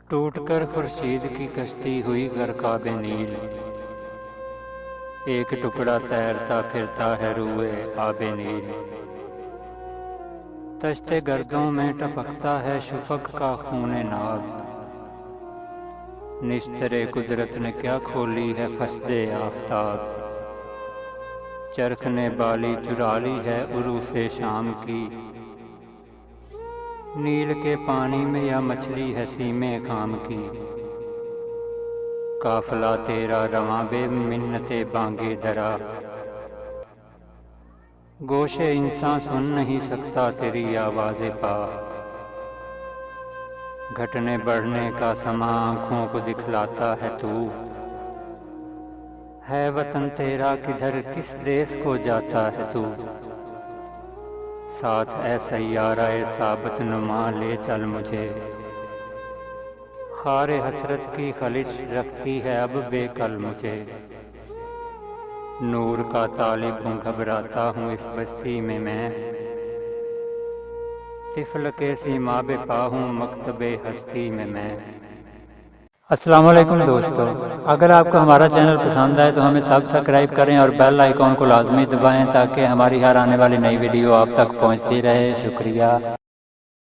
टूटकर खुर्शीद की कश्ती हुई गर्काब नील। एक टुकड़ा तैरता फिरता है रूए आबे नील। तश्ते गर्दों में टपकता है शुफक का खूने नाग। निश्तरे कुदरत ने क्या खोली है फसदे आफताब। चरख ने बाली चुरा ली है उरूसे शाम की। नील के पानी में या मछली है सीमे खाम की। काफिला तेरा रवां बे मिन्नते बांगे दरा। गोशे इंसान सुन नहीं सकता तेरी आवाज़े पा। घटने बढ़ने का समा आँखों को दिखलाता है तू। है वतन तेरा किधर किस देश को जाता है तू। साथ ऐ सैयारा ए साबत नुमा ले चल मुझे। खारे हसरत की खलिश रखती है अब बेकल मुझे। नूर का तालिब हूँ घबराता हूँ इस बस्ती में मैं। तिफल के सीमा बेपा हूँ मकतबे हस्ती में मैं। अस्सलाम वालेकुम दोस्तों, अगर आपको हमारा चैनल पसंद आए तो हमें सब्सक्राइब करें और बेल आइकॉन को लाजमी दबाएं ताकि हमारी हर आने वाली नई वीडियो आप तक पहुंचती रहे। शुक्रिया।